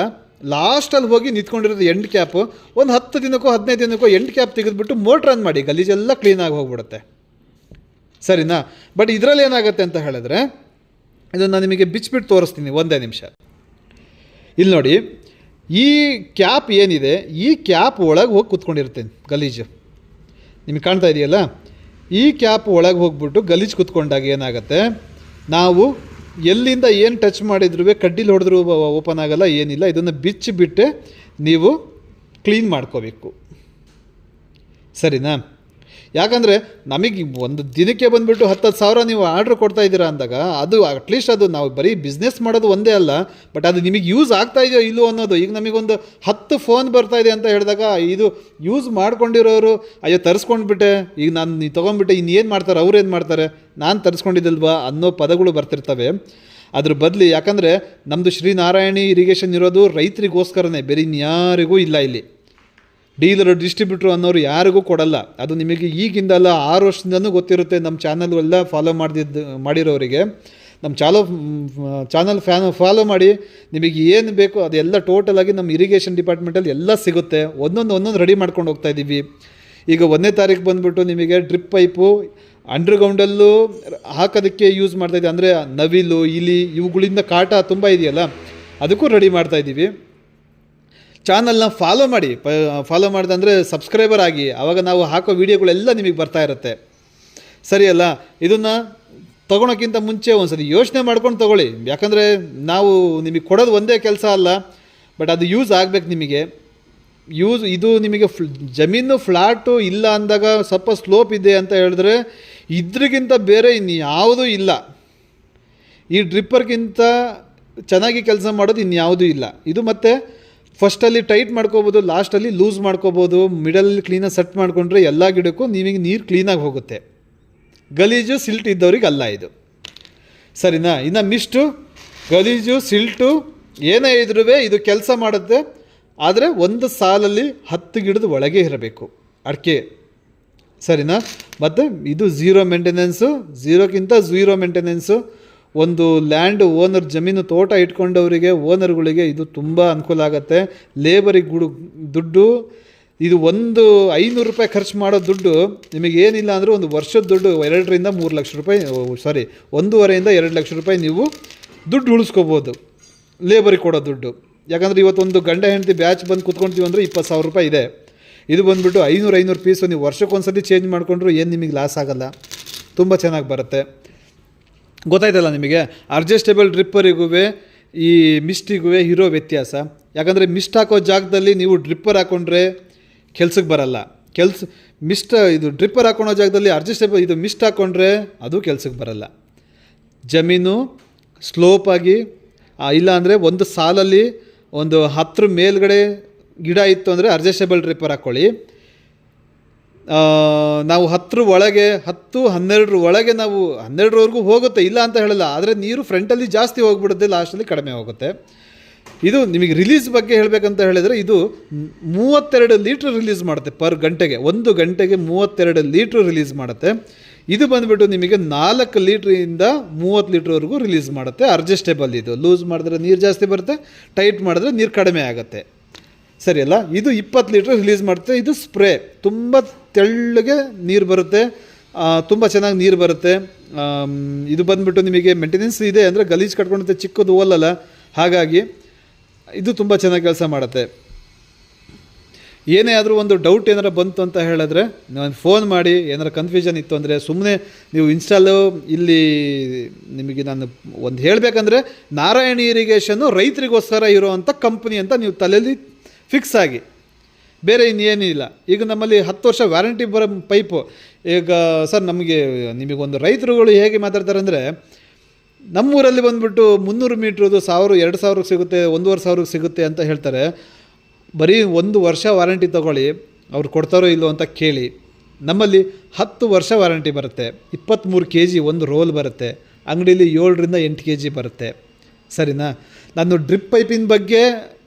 ಲಾಸ್ಟಲ್ಲಿ ಹೋಗಿ ನಿಂತ್ಕೊಂಡಿರೋದು ಎಂಡ್ ಕ್ಯಾಪು. ಒಂದು 10 ದಿನಕ್ಕೋ 15 ದಿನಕ್ಕೋ ಎಂಡ್ ಕ್ಯಾಪ್ ತೆಗೆದುಬಿಟ್ಟು ಮೋಟ್ರ್ ಆನ್ ಮಾಡಿ, ಗಲೀಜೆಲ್ಲ ಕ್ಲೀನಾಗಿ ಹೋಗ್ಬಿಡುತ್ತೆ, ಸರಿನಾ? ಬಟ್ ಇದರಲ್ಲಿ ಏನಾಗುತ್ತೆ ಅಂತ ಹೇಳಿದ್ರೆ, ಇದನ್ನು ನಾನು ನಿಮಗೆ ಬಿಚ್ಚಿಬಿಟ್ಟು ತೋರಿಸ್ತೀನಿ, ಒಂದೇ ನಿಮಿಷ. ಇಲ್ಲಿ ನೋಡಿ, ಈ ಕ್ಯಾಪ್ ಏನಿದೆ, ಈ ಕ್ಯಾಪ್ ಒಳಗೆ ಹೋಗಿ ಕೂತ್ಕೊಂಡಿರುತ್ತೆ ಗಲೀಜು. ನಿಮಗೆ ಕಾಣ್ತಾ ಇದೆಯಲ್ಲ, ಈ ಕ್ಯಾಪ್ ಒಳಗೆ ಹೋಗ್ಬಿಟ್ಟು ಗಲೀಜು ಕೂತ್ಕೊಂಡಾಗ ಏನಾಗುತ್ತೆ, ನಾವು ಎಲ್ಲಿಂದ ಏನು ಟಚ್ ಮಾಡಿದ್ರೂ ಕಡ್ಡಿಲಿ ಹೊಡೆದ್ರೂ ಓಪನ್ ಆಗಲ್ಲ, ಏನಿಲ್ಲ. ಇದನ್ನು ಬಿಚ್ಚಿಬಿಟ್ಟೆ ನೀವು ಕ್ಲೀನ್ ಮಾಡ್ಕೋಬೇಕು, ಸರಿನಾ? ಯಾಕಂದರೆ ನಮಗೆ ಒಂದು ದಿನಕ್ಕೆ ಬಂದುಬಿಟ್ಟು 10,000 ನೀವು ಆರ್ಡ್ರ್ ಕೊಡ್ತಾ ಇದ್ದೀರಾ ಅಂದಾಗ ಅದು ಅಟ್ಲೀಸ್ಟ್ ಅದು ನಾವು ಬರೀ ಬಿಸ್ನೆಸ್ ಮಾಡೋದು ಒಂದೇ ಅಲ್ಲ, ಬಟ್ ಅದು ನಿಮಗೆ ಯೂಸ್ ಆಗ್ತಾ ಇದೆಯೋ ಇಲ್ಲೋ ಅನ್ನೋದು. ಈಗ ನಮಗೊಂದು 10 ಫೋನ್ ಬರ್ತಾ ಇದೆ ಅಂತ ಹೇಳಿದಾಗ ಇದು ಯೂಸ್ ಮಾಡ್ಕೊಂಡಿರೋರು ಅಯ್ಯೋ ತರಿಸ್ಕೊಂಡ್ಬಿಟ್ಟೆ, ಈಗ ನಾನು ತೊಗೊಂಡ್ಬಿಟ್ಟೆ, ಇನ್ನೇನು ಮಾಡ್ತಾರೆ, ಅವ್ರೇನು ಮಾಡ್ತಾರೆ, ನಾನು ತರಿಸ್ಕೊಂಡಿದ್ದಲ್ವಾ ಅನ್ನೋ ಪದಗಳು ಬರ್ತಿರ್ತವೆ. ಅದ್ರ ಬದಲು ಯಾಕಂದರೆ ನಮ್ಮದು ಶ್ರೀನಾರಾಯಣಿ ಇರಿಗೇಷನ್ ಇರೋದು ರೈತರಿಗೋಸ್ಕರನೇ, ಬೇರೆ ಇನ್ಯಾರಿಗೂ ಇಲ್ಲ. ಇಲ್ಲಿ ಡೀಲರು ಡಿಸ್ಟ್ರಿಬ್ಯೂಟ್ರು ಅನ್ನೋರು ಯಾರಿಗೂ ಕೊಡಲ್ಲ. ಅದು ನಿಮಗೆ ಈಗಿಂದಲ್ಲ 6 ವರ್ಷದಿಂದನೂ ಗೊತ್ತಿರುತ್ತೆ. ನಮ್ಮ ಚಾನಲ್ ಎಲ್ಲ ಫಾಲೋ ಮಾಡಿರೋರಿಗೆ ನಮ್ಮ ಚಾನಲ್ ಫಾಲೋ ಮಾಡಿ ನಿಮಗೆ ಏನು ಬೇಕು ಅದೆಲ್ಲ ಟೋಟಲಾಗಿ ನಮ್ಮ ಇರಿಗೇಷನ್ ಡಿಪಾರ್ಟ್ಮೆಂಟಲ್ಲಿ ಎಲ್ಲ ಸಿಗುತ್ತೆ. ಒಂದೊಂದು ರೆಡಿ ಮಾಡ್ಕೊಂಡು ಹೋಗ್ತಾ ಇದ್ದೀವಿ. ಈಗ 1ನೇ ತಾರೀಕು ಬಂದುಬಿಟ್ಟು ನಿಮಗೆ ಡ್ರಿಪ್ ಪೈಪು ಅಂಡರ್ಗ್ರೌಂಡಲ್ಲೂ ಹಾಕೋದಕ್ಕೆ ಯೂಸ್ ಮಾಡ್ತಾಯಿದ್ದೀವಿ. ಅಂದರೆ ನವಿಲು, ಇಲಿ ಇವುಗಳಿಂದ ಕಾಟ ತುಂಬ ಇದೆಯಲ್ಲ, ಅದಕ್ಕೂ ರೆಡಿ ಮಾಡ್ತಾಯಿದ್ದೀವಿ. ಚಾನಲ್ನ ಫಾಲೋ ಮಾಡಿ, ಫಾಲೋ ಮಾಡಿದಂದರೆ ಸಬ್ಸ್ಕ್ರೈಬರ್ ಆಗಿ, ಆವಾಗ ನಾವು ಹಾಕೋ ವೀಡಿಯೋಗಳೆಲ್ಲ ನಿಮಗೆ ಬರ್ತಾ ಇರುತ್ತೆ. ಸರಿಯಲ್ಲ? ಇದನ್ನು ತೊಗೊಳೋಕ್ಕಿಂತ ಮುಂಚೆ ಒಂದು ಸರಿ ಯೋಚನೆ ಮಾಡ್ಕೊಂಡು ತೊಗೊಳ್ಳಿ. ಯಾಕಂದರೆ ನಾವು ನಿಮಗೆ ಕೊಡೋದು ಒಂದೇ ಕೆಲಸ ಅಲ್ಲ, ಬಟ್ ಅದು ಯೂಸ್ ಆಗಬೇಕು ನಿಮಗೆ. ಇದು ನಿಮಗೆ ಜಮೀನು ಫ್ಲಾಟು ಇಲ್ಲ ಅಂದಾಗ ಸ್ವಲ್ಪ ಸ್ಲೋಪ್ ಇದೆ ಅಂತ ಹೇಳಿದ್ರೆ ಇದ್ರಿಗಿಂತ ಬೇರೆ ಇನ್ಯಾವುದೂ ಇಲ್ಲ. ಈ ಡ್ರಿಪ್ಪರ್ಗಿಂತ ಚೆನ್ನಾಗಿ ಕೆಲಸ ಮಾಡೋದು ಇನ್ಯಾವುದೂ ಇಲ್ಲ. ಇದು ಮತ್ತು ಫಸ್ಟಲ್ಲಿ ಟೈಟ್ ಮಾಡ್ಕೋಬೋದು, ಲಾಸ್ಟಲ್ಲಿ ಲೂಸ್ ಮಾಡ್ಕೋಬೋದು, ಮಿಡಲಲ್ಲಿ ಕ್ಲೀನಾಗಿ ಸೆಟ್ ಮಾಡಿಕೊಂಡ್ರೆ ಎಲ್ಲ ಗಿಡಕ್ಕೂ ನಿಮಗೆ ನೀರು ಕ್ಲೀನಾಗಿ ಹೋಗುತ್ತೆ. ಗಲೀಜು ಸಿಲ್ಟ್ ಇದ್ದವ್ರಿಗೆ ಅಲ್ಲ ಇದು. ಸರಿನಾ? ಇನ್ನು ಮಿಸ್ಟು, ಗಲೀಜು, ಸಿಲ್ಟು ಏನೇ ಇದ್ರೂ ಇದು ಕೆಲಸ ಮಾಡುತ್ತೆ. ಆದರೆ ಒಂದು ಸಾಲಲ್ಲಿ 10 ಗಿಡದ ಒಳಗೆ ಇರಬೇಕು ಅಡಿಕೆ. ಸರಿನಾ? ಮತ್ತು ಇದು ಝೀರೋ ಮೇಂಟೆನೆನ್ಸು, ಝೀರೋ ಮೇಂಟೆನೆನ್ಸು. ಒಂದು ಲ್ಯಾಂಡ್ ಓನರ್, ಜಮೀನು ತೋಟ ಇಟ್ಕೊಂಡವರಿಗೆ, ಓನರ್ಗಳಿಗೆ ಇದು ತುಂಬ ಅನುಕೂಲ ಆಗುತ್ತೆ. ಲೇಬರಿಗೆ ದುಡ್ಡು, ಇದು ಒಂದು 500 ರೂಪಾಯಿ ಖರ್ಚು ಮಾಡೋ ದುಡ್ಡು ನಿಮಗೇನಿಲ್ಲ ಅಂದರೆ ಒಂದು ವರ್ಷದ ದುಡ್ಡು 2 ರಿಂದ 3 ಲಕ್ಷ ರೂಪಾಯಿ, 1.5 ರಿಂದ 2 ಲಕ್ಷ ರೂಪಾಯಿ ನೀವು ದುಡ್ಡು ಉಳಿಸ್ಕೋಬೋದು ಲೇಬರಿಗೆ ಕೊಡೋ ದುಡ್ಡು. ಯಾಕಂದರೆ ಇವತ್ತೊಂದು ಗಂಡ ಹೆಂಡತಿ ಬ್ಯಾಚ್ ಬಂದು ಕೂತ್ಕೊಳ್ತೀವಿ ಅಂದರೆ 20,000 ರೂಪಾಯಿ ಇದೆ. ಇದು ಬಂದುಬಿಟ್ಟು 500 ಪೀಸು ನೀವು ವರ್ಷಕ್ಕೊಂದ್ಸತಿ ಚೇಂಜ್ ಮಾಡಿಕೊಂಡ್ರು ಏನು ನಿಮಗೆ ಲಾಸ್ ಆಗೋಲ್ಲ, ತುಂಬ ಚೆನ್ನಾಗಿ ಬರುತ್ತೆ. ಗೊತ್ತಾಯ್ತಲ್ಲ ನಿಮಗೆ? ಅಡ್ಜಸ್ಟೇಬಲ್ ಡ್ರಿಪ್ಪರಿಗೂ ಈ ಮಿಸ್ಟಿಗೂ ಇರೋ ವ್ಯತ್ಯಾಸ. ಯಾಕಂದರೆ ಮಿಸ್ಟ್ ಹಾಕೋ ಜಾಗದಲ್ಲಿ ನೀವು ಡ್ರಿಪ್ಪರ್ ಹಾಕ್ಕೊಂಡ್ರೆ ಕೆಲ್ಸಕ್ಕೆ ಬರಲ್ಲ. ಇದು ಡ್ರಿಪ್ಪರ್ ಹಾಕೊಳೋ ಜಾಗದಲ್ಲಿ ಅಡ್ಜಸ್ಟೇಬಲ್ ಇದು ಮಿಸ್ಟ್ ಹಾಕ್ಕೊಂಡ್ರೆ ಅದು ಕೆಲ್ಸಕ್ಕೆ ಬರಲ್ಲ. ಜಮೀನು ಸ್ಲೋಪಾಗಿ ಇಲ್ಲ ಅಂದರೆ ಒಂದು ಸಾಲಲ್ಲಿ ಒಂದು 10 ಮೇಲ್ಗಡೆ ಗಿಡ ಇತ್ತು ಅಂದರೆ ಅಡ್ಜಸ್ಟೇಬಲ್ ಡ್ರಿಪ್ಪರ್ ಹಾಕ್ಕೊಳ್ಳಿ. ನಾವು 10 ಒಳಗೆ 10-12 ಒಳಗೆ ನಾವು 12ವರೆಗೂ ಹೋಗುತ್ತೆ, ಇಲ್ಲ ಅಂತ ಹೇಳಲ್ಲ. ಆದರೆ ನೀರು ಫ್ರಂಟಲ್ಲಿ ಜಾಸ್ತಿ ಹೋಗ್ಬಿಡುತ್ತೆ, ಲಾಸ್ಟಲ್ಲಿ ಕಡಿಮೆ ಹೋಗುತ್ತೆ. ಇದು ನಿಮಗೆ ರಿಲೀಸ್ ಬಗ್ಗೆ ಹೇಳಬೇಕಂತ ಹೇಳಿದರೆ ಇದು 32 ಲೀಟ್ರ್ ರಿಲೀಸ್ ಮಾಡುತ್ತೆ ಪರ್ ಗಂಟೆಗೆ. 1 ಗಂಟೆಗೆ 32 ಲೀಟ್ರ್ ರಿಲೀಸ್ ಮಾಡುತ್ತೆ. ಇದು ಬಂದುಬಿಟ್ಟು ನಿಮಗೆ 4 ಲೀಟ್ರಿಂದ 30 ಲೀಟ್ರ್ವರೆಗೂ ರಿಲೀಸ್ ಮಾಡುತ್ತೆ. ಅಡ್ಜಸ್ಟೇಬಲ್ ಇದು. ಲೂಸ್ ಮಾಡಿದ್ರೆ ನೀರು ಜಾಸ್ತಿ ಬರುತ್ತೆ, ಟೈಟ್ ಮಾಡಿದ್ರೆ ನೀರು ಕಡಿಮೆ ಆಗುತ್ತೆ. ಸರಿಯಲ್ಲ? ಇದು 20 ಲೀಟ್ರ್ ರಿಲೀಸ್ ಮಾಡುತ್ತೆ. ಇದು ಸ್ಪ್ರೇ, ತುಂಬ ತೆಳ್ಳಗೆ ನೀರು ಬರುತ್ತೆ, ತುಂಬ ಚೆನ್ನಾಗಿ ನೀರು ಬರುತ್ತೆ. ಇದು ಬಂದುಬಿಟ್ಟು ನಿಮಗೆ ಮೇಂಟೆನೆನ್ಸ್ ಇದೆ, ಅಂದರೆ ಗಲೀಜು ಕಟ್ಕೊಂಡುತ್ತೆ, ಚಿಕ್ಕದು ಓಲಲ್ಲ, ಹಾಗಾಗಿ ಇದು ತುಂಬ ಚೆನ್ನಾಗಿ ಕೆಲಸ ಮಾಡುತ್ತೆ. ಏನೇ ಆದರೂ ಒಂದು ಡೌಟ್ ಏನಾರು ಬಂತು ಅಂತ ಹೇಳಿದ್ರೆ ನಾನು ಫೋನ್ ಮಾಡಿ. ಏನಾರು ಕನ್ಫ್ಯೂಷನ್ ಇತ್ತು ಅಂದರೆ ಸುಮ್ಮನೆ ನೀವು ಇನ್ಸ್ಟಾಲು ಇಲ್ಲಿ ನಿಮಗೆ ನಾನು ಒಂದು ಹೇಳಬೇಕಂದ್ರೆ ನಾರಾಯಣಿ ಇರಿಗೇಷನ್ನು ರೈತರಿಗೋಸ್ಕರ ಇರೋವಂಥ ಕಂಪ್ನಿ ಅಂತ ನೀವು ತಲೆಯಲ್ಲಿ ಫಿಕ್ಸ್ ಆಗಿ, ಬೇರೆ ಇನ್ನೇನಿಲ್ಲ. ಈಗ ನಮ್ಮಲ್ಲಿ 10 ವರ್ಷ ವ್ಯಾರಂಟಿ ಬರೋ ಪೈಪು. ಈಗ ಸರ್ ನಿಮಗೊಂದು ರೈತರುಗಳು ಹೇಗೆ ಮಾತಾಡ್ತಾರೆ ಅಂದರೆ, ನಮ್ಮೂರಲ್ಲಿ ಬಂದುಬಿಟ್ಟು 300 ಮೀಟ್ರದು 1000-2000 ಸಿಗುತ್ತೆ, 1500 ಸಿಗುತ್ತೆ ಅಂತ ಹೇಳ್ತಾರೆ. ಬರೀ 1 ವರ್ಷ ವಾರಂಟಿ ತೊಗೊಳ್ಳಿ, ಅವ್ರು ಕೊಡ್ತಾರೋ ಇಲ್ಲೋ ಅಂತ ಕೇಳಿ. ನಮ್ಮಲ್ಲಿ 10 ವರ್ಷ ವಾರಂಟಿ ಬರುತ್ತೆ. 23 kg ಒಂದು ರೋಲ್ ಬರುತ್ತೆ. ಅಂಗಡೀಲಿ 7 ರಿಂದ 8 kg ಬರುತ್ತೆ. ಸರಿನಾ? ನಾನು ಡ್ರಿಪ್ ಪೈಪಿನ ಬಗ್ಗೆ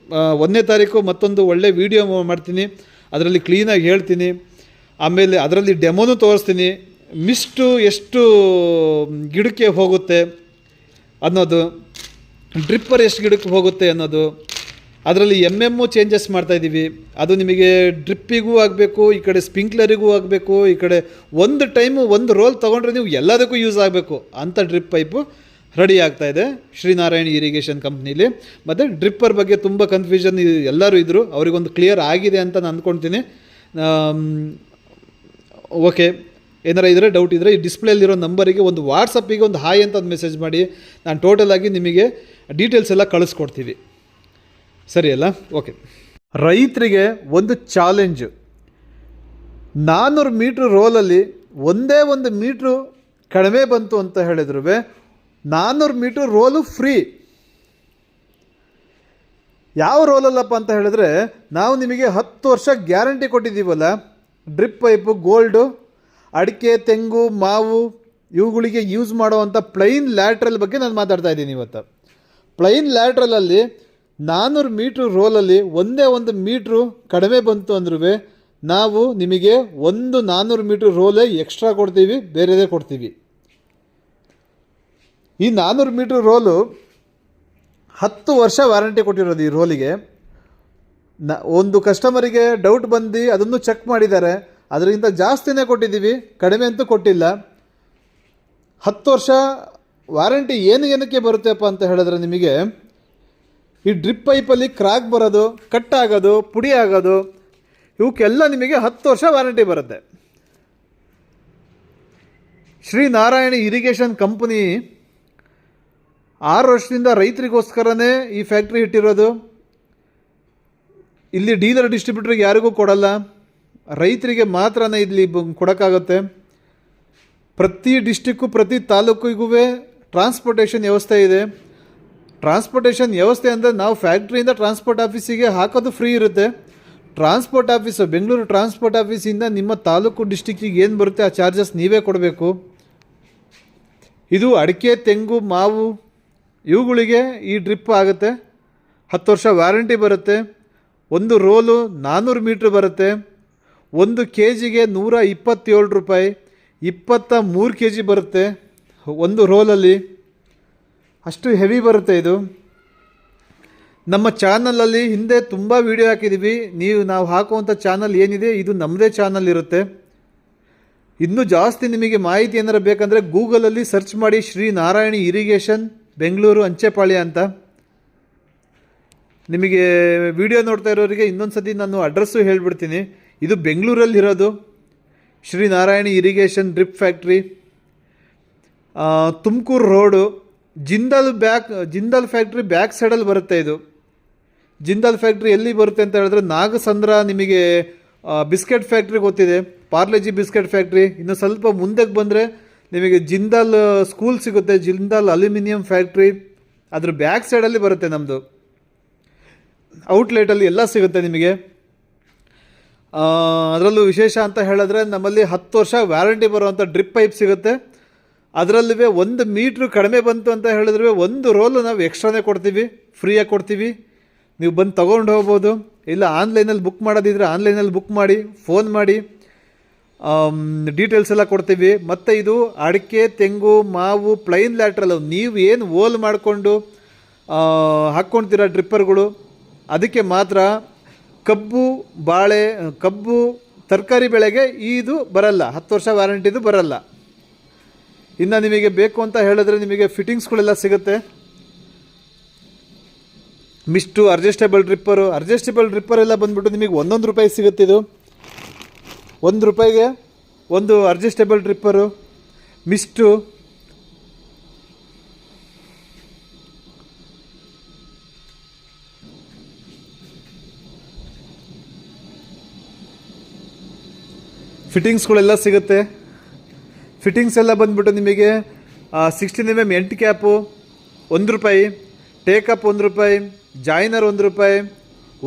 1ನೇ ತಾರೀಕು ಮತ್ತೊಂದು ಒಳ್ಳೆ ವೀಡಿಯೋ ಮಾಡ್ತೀನಿ, ಅದರಲ್ಲಿ ಕ್ಲೀನಾಗಿ ಹೇಳ್ತೀನಿ. ಆಮೇಲೆ ಅದರಲ್ಲಿ ಡೆಮೋನು ತೋರಿಸ್ತೀನಿ. ಮಿಸ್ಟು ಎಷ್ಟು ಗಿಡಕ್ಕೆ ಹೋಗುತ್ತೆ ಅನ್ನೋದು, ಡ್ರಿಪ್ಪರ್ ಎಷ್ಟು ಗಿಡಕ್ಕೆ ಹೋಗುತ್ತೆ ಅನ್ನೋದು, ಅದರಲ್ಲಿ ಚೇಂಜಸ್ ಮಾಡ್ತಾಯಿದ್ದೀವಿ. ಅದು ನಿಮಗೆ ಡ್ರಿಪ್ಪಿಗೂ ಆಗಬೇಕು, ಈ ಕಡೆ ಸ್ಪ್ರಿಂಕ್ಲರಿಗೂ ಆಗಬೇಕು, ಈ ಕಡೆ ಒಂದು ಟೈಮು ಒಂದು ರೋಲ್ ತೊಗೊಂಡ್ರೆ ನೀವು ಎಲ್ಲದಕ್ಕೂ ಯೂಸ್ ಆಗಬೇಕು ಅಂಥ ಡ್ರಿಪ್ ಪೈಪು ರೆಡಿ ಆಗ್ತಾಯಿದೆ ಶ್ರೀನಾರಾಯಣಿ ಇರಿಗೇಷನ್ ಕಂಪ್ನೀಲಿ. ಮತ್ತು ಡ್ರಿಪ್ಪರ್ ಬಗ್ಗೆ ತುಂಬ ಕನ್ಫ್ಯೂಷನ್ ಎಲ್ಲರೂ ಇದ್ದರು, ಅವರಿಗೊಂದು ಕ್ಲಿಯರ್ ಆಗಿದೆ ಅಂತ ನಾನು ಅಂದ್ಕೊಳ್ತೀನಿ. ಓಕೆ, ಏನಾರ ಇದ್ದರೆ ಡೌಟ್ ಇದ್ದರೆ ಈ ಡಿಸ್ಪ್ಲೇಲಿರೋ ನಂಬರಿಗೆ ಒಂದು ವಾಟ್ಸಪ್ಪಿಗೆ ಒಂದು ಹಾಯ್ ಅಂತ ಒಂದು ಮೆಸೇಜ್ ಮಾಡಿ, ನಾನು ಟೋಟಲಾಗಿ ನಿಮಗೆ ಡೀಟೇಲ್ಸ್ ಎಲ್ಲ ಕಳಿಸ್ಕೊಡ್ತೀವಿ. ಸರಿಯಲ್ಲ? ಓಕೆ. ರೈತರಿಗೆ ಒಂದು ಚಾಲೆಂಜು. 400 ಮೀಟ್ರ್ ರೋಲಲ್ಲಿ ಒಂದೇ ಒಂದು ಮೀಟ್ರು ಕಡಿಮೆ ಬಂತು ಅಂತ ಹೇಳಿದ್ರು 400 ಮೀಟ್ರ್ ರೋಲು ಫ್ರೀ. ಯಾವ ರೋಲಲ್ಲಪ್ಪ ಅಂತ ಹೇಳಿದ್ರೆ, ನಾವು ನಿಮಗೆ 10 ವರ್ಷ ಗ್ಯಾರಂಟಿ ಕೊಟ್ಟಿದ್ದೀವಲ್ಲ, ಡ್ರಿಪ್ ಪೈಪು, ಗೋಲ್ಡು, ಅಡಿಕೆ, ತೆಂಗು, ಮಾವು ಇವುಗಳಿಗೆ ಯೂಸ್ ಮಾಡುವಂಥ ಪ್ಲೈನ್ ಲ್ಯಾಟ್ರಲ್ ಬಗ್ಗೆ ನಾನು ಮಾತಾಡ್ತಾ ಇದ್ದೀನಿ ಇವತ್ತು. ಪ್ಲೈನ್ ಲ್ಯಾಟ್ರಲಲ್ಲಿ 400 ಮೀಟ್ರ್ ರೋಲಲ್ಲಿ ಒಂದೇ ಒಂದು ಮೀಟ್ರು ಕಡಿಮೆ ಬಂತು ಅಂದ್ರೂ ನಾವು ನಿಮಗೆ ಒಂದು 400 ಮೀಟ್ರ್ ರೋಲೇ ಎಕ್ಸ್ಟ್ರಾ ಕೊಡ್ತೀವಿ, ಬೇರೆದೇ ಕೊಡ್ತೀವಿ. ಈ 400 ಮೀಟ್ರ್ ರೋಲು 10 ವರ್ಷ ವ್ಯಾರಂಟಿ ಕೊಟ್ಟಿರೋದು. ಈ ರೋಲಿಗೆ ಒಂದು ಕಸ್ಟಮರಿಗೆ ಡೌಟ್ ಬಂದು ಅದನ್ನು ಚೆಕ್ ಮಾಡಿದ್ದಾರೆ, ಅದರಿಂದ ಜಾಸ್ತಿನೇ ಕೊಟ್ಟಿದ್ದೀವಿ, ಕಡಿಮೆ ಅಂತೂ ಕೊಟ್ಟಿಲ್ಲ. 10 ವರ್ಷ ವಾರಂಟಿ ಏನಕ್ಕೆ ಬರುತ್ತೆಪ್ಪ ಅಂತ ಹೇಳಿದ್ರೆ, ನಿಮಗೆ ಈ ಡ್ರಿಪ್ ಪೈಪಲ್ಲಿ ಕ್ರ್ಯಾಕ್ ಬರೋದು, ಕಟ್ ಆಗೋದು, ಪುಡಿ ಆಗೋದು, ಇವಕ್ಕೆಲ್ಲ ನಿಮಗೆ 10 ವರ್ಷ ವಾರಂಟಿ ಬರುತ್ತೆ. ಶ್ರೀ ನಾರಾಯಣ ಇರಿಗೇಷನ್ ಕಂಪನಿ 6 ವರ್ಷದಿಂದ ರೈತರಿಗೋಸ್ಕರನೇ ಈ ಫ್ಯಾಕ್ಟ್ರಿ ಇಟ್ಟಿರೋದು. ಇಲ್ಲಿ ಡೀಲರ್ ಡಿಸ್ಟ್ರಿಬ್ಯೂಟ್ರಿಗೆ ಯಾರಿಗೂ ಕೊಡಲ್ಲ, ರೈತರಿಗೆ ಮಾತ್ರನೇ ಇಲ್ಲಿ ಕೊಡೋಕ್ಕಾಗುತ್ತೆ. ಪ್ರತಿ ಡಿಸ್ಟಿಕ್ಕು, ಪ್ರತಿ ತಾಲೂಕಿಗೂ ಟ್ರಾನ್ಸ್ಪೋರ್ಟೇಷನ್ ವ್ಯವಸ್ಥೆ ಇದೆ. ಟ್ರಾನ್ಸ್ಪೋರ್ಟೇಷನ್ ವ್ಯವಸ್ಥೆ ಅಂದರೆ ನಾವು ಫ್ಯಾಕ್ಟ್ರಿಯಿಂದ ಟ್ರಾನ್ಸ್ಪೋರ್ಟ್ ಆಫೀಸಿಗೆ ಹಾಕೋದು ಫ್ರೀ ಇರುತ್ತೆ. ಟ್ರಾನ್ಸ್ಪೋರ್ಟ್ ಆಫೀಸು, ಬೆಂಗಳೂರು ಟ್ರಾನ್ಸ್ಪೋರ್ಟ್ ಆಫೀಸಿಂದ ನಿಮ್ಮ ತಾಲೂಕು ಡಿಸ್ಟಿಕ್ಕಿಗೆ ಏನು ಬರುತ್ತೆ ಆ ಚಾರ್ಜಸ್ ನೀವೇ ಕೊಡಬೇಕು. ಇದು ಅಡಿಕೆ, ತೆಂಗು, ಮಾವು ಇವುಗಳಿಗೆ ಈ ಡ್ರಿಪ್ ಆಗುತ್ತೆ. 10 ವರ್ಷ ವ್ಯಾರಂಟಿ ಬರುತ್ತೆ. ಒಂದು ರೋಲು 400 ಮೀಟ್ರ್ ಬರುತ್ತೆ. 1 kgಗೆ 127 ರೂಪಾಯಿ, 23 kg ಬರುತ್ತೆ ಒಂದು ರೋಲಲ್ಲಿ. ಅಷ್ಟು ಹೆವಿ ಬರುತ್ತೆ ಇದು. ನಮ್ಮ ಚಾನಲಲ್ಲಿ ಹಿಂದೆ ತುಂಬ ವೀಡಿಯೋ ಹಾಕಿದ್ದೀವಿ. ನಾವು ಹಾಕುವಂಥ ಚಾನಲ್ ಏನಿದೆ ಇದು ನಮ್ಮದೇ ಚಾನಲ್ ಇರುತ್ತೆ. ಇನ್ನೂ ಜಾಸ್ತಿ ನಿಮಗೆ ಮಾಹಿತಿ ಏನಾರು ಬೇಕಂದರೆ ಗೂಗಲಲ್ಲಿ ಸರ್ಚ್ ಮಾಡಿ ಶ್ರೀ ನಾರಾಯಣ ಇರಿಗೇಷನ್ ಬೆಂಗಳೂರು ಅಂಚೆಪಾಳ್ಯ ಅಂತ. ನಿಮಗೆ ವಿಡಿಯೋ ನೋಡ್ತಾ ಇರೋರಿಗೆ ಇನ್ನೊಂದು ಸತಿ ನಾನು ಅಡ್ರೆಸ್ಸು ಹೇಳಿಬಿಡ್ತೀನಿ. ಇದು ಬೆಂಗಳೂರಲ್ಲಿರೋದು Shri Narayana irrigation drip factory, Tumakuru road, Jindal factory back ಸೈಡಲ್ಲಿ ಬರುತ್ತೆ. ಇದು ಜಿಂದಾಲ್ ಫ್ಯಾಕ್ಟ್ರಿ ಎಲ್ಲಿ ಬರುತ್ತೆ ಅಂತ ಹೇಳಿದ್ರೆ, ನಾಗಸಂದ್ರ ನಿಮಗೆ ಬಿಸ್ಕೆಟ್ ಫ್ಯಾಕ್ಟ್ರಿ ಗೊತ್ತಿದೆ, ಪಾರ್ಲೆಜಿ ಬಿಸ್ಕೆಟ್ ಫ್ಯಾಕ್ಟ್ರಿ. ಇನ್ನು ಸ್ವಲ್ಪ ಮುಂದಕ್ಕೆ ಬಂದರೆ ನಿಮಗೆ ಜಿಂದಾಲ್ ಸ್ಕೂಲ್ ಸಿಗುತ್ತೆ, ಜಿಂದಾಲ್ ಅಲ್ಯೂಮಿನಿಯಂ ಫ್ಯಾಕ್ಟ್ರಿ, ಅದ್ರ ಬ್ಯಾಕ್ ಸೈಡಲ್ಲಿ ಬರುತ್ತೆ ನಮ್ಮದು. ಔಟ್ಲೆಟಲ್ಲಿ ಎಲ್ಲ ಸಿಗುತ್ತೆ ನಿಮಗೆ. ಅದರಲ್ಲೂ ವಿಶೇಷ ಅಂತ ಹೇಳಿದ್ರೆ ನಮ್ಮಲ್ಲಿ 10 ವರ್ಷ ವ್ಯಾರಂಟಿ ಬರುವಂಥ ಡ್ರಿಪ್ ಪೈಪ್ ಸಿಗುತ್ತೆ. ಅದರಲ್ಲೂ 1 ಮೀಟ್ರ್ ಕಡಿಮೆ ಬಂತು ಅಂತ ಹೇಳಿದ್ರೆ 1 ರೋಲು ನಾವು ಎಕ್ಸ್ಟ್ರಾನೇ ಕೊಡ್ತೀವಿ, ಫ್ರೀಯಾಗಿ ಕೊಡ್ತೀವಿ. ನೀವು ಬಂದು ತೊಗೊಂಡು ಹೋಗ್ಬೋದು. ಇಲ್ಲ ಆನ್ಲೈನಲ್ಲಿ ಬುಕ್ ಮಾಡೋದಿದ್ರೆ ಆನ್ಲೈನಲ್ಲಿ ಬುಕ್ ಮಾಡಿ, ಫೋನ್ ಮಾಡಿ, ಡೀಟೇಲ್ಸ್ ಎಲ್ಲ ಕೊಡ್ತೀವಿ. ಮತ್ತು ಇದು ಅಡಿಕೆ, ತೆಂಗು, ಮಾವು ಪ್ಲೈನ್ ಲ್ಯಾಟ್ರಲ್ ನೀವು ಏನು ಓಲ್ ಮಾಡಿಕೊಂಡು ಹಾಕ್ಕೊಳ್ತೀರ ಡ್ರಿಪ್ಪರ್ಗಳು, ಅದಕ್ಕೆ ಮಾತ್ರ. ಕಬ್ಬು, ಬಾಳೆ, ತರಕಾರಿ ಬೆಳೆಗೆ ಇದು ಬರಲ್ಲ, 10 ವರ್ಷ ವ್ಯಾರಂಟಿದು ಬರಲ್ಲ. ಇನ್ನು ನಿಮಗೆ ಬೇಕು ಅಂತ ಹೇಳಿದ್ರೆ ನಿಮಗೆ ಫಿಟ್ಟಿಂಗ್ಸ್ಗಳೆಲ್ಲ ಸಿಗುತ್ತೆ. ಮಿಸ್ಟು, ಅಡ್ಜಸ್ಟೇಬಲ್ ಡ್ರಿಪ್ಪರ್ ಎಲ್ಲ ಬಂದ್ಬಿಟ್ಟು ನಿಮಗೆ 1 ರೂಪಾಯಿ ಸಿಗುತ್ತೆ. ಇದು 1 ರೂಪಾಯಿಗೆ ಒಂದು ಅಡ್ಜಸ್ಟೇಬಲ್ ಡ್ರಿಪ್ಪರು, ಮಿಸ್ಟು. ಫಿಟ್ಟಿಂಗ್ಸ್ಗಳೆಲ್ಲ ಸಿಗುತ್ತೆ. ಫಿಟ್ಟಿಂಗ್ಸ್ ಎಲ್ಲ ಬಂದ್ಬಿಟ್ಟು ನಿಮಗೆ 16 mm ಎಂಟ್ ಕ್ಯಾಪು 1 ರೂಪಾಯಿ, ಟೇಕಪ್ 1 ರೂಪಾಯಿ, ಜಾಯ್ನರ್ 1 ರೂಪಾಯಿ,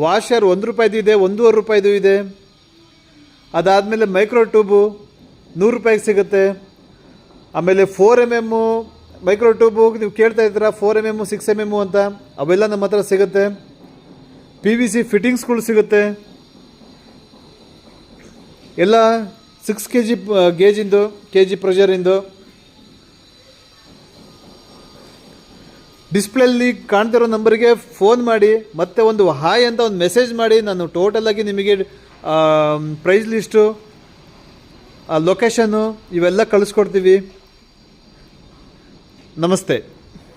ವಾಷರ್ 1 ರೂಪಾಯಿದು ಇದೆ, 1.5 ರೂಪಾಯಿದು ಇದೆ. ಅದಾದಮೇಲೆ ಮೈಕ್ರೋ ಟ್ಯೂಬು 100 ರೂಪಾಯಿಗೆ ಸಿಗುತ್ತೆ. ಆಮೇಲೆ 4 mm ಮೈಕ್ರೋ ಟ್ಯೂಬು ನೀವು ಕೇಳ್ತಾ ಇದ್ದೀರಾ, 4 mm 6 mm ಅಂತ, ಅವೆಲ್ಲ ನಮ್ಮ ಹತ್ರ ಸಿಗುತ್ತೆ. PVC ಫಿಟ್ಟಿಂಗ್ಸ್ಗಳು ಸಿಗುತ್ತೆ. ಎಲ್ಲ 6 kg ಗೇಜಿಂದು, kg ಪ್ರೆಷರಿಂದು. ಡಿಸ್ಪ್ಲೇಲಿ ಕಾಣ್ತಿರೋ ನಂಬರಿಗೆ ಫೋನ್ ಮಾಡಿ, ಮತ್ತು ಒಂದು ಹಾಯ್ ಅಂತ ಒಂದು ಮೆಸೇಜ್ ಮಾಡಿ, ನಾನು ಟೋಟಲಾಗಿ ನಿಮಗೆ ಪ್ರೈಸ್ ಲಿಸ್ಟು, ಲೊಕೇಶನ್ನು ಇವೆಲ್ಲ ಕಳಿಸ್ಕೊಡ್ತೀವಿ. ನಮಸ್ತೆ.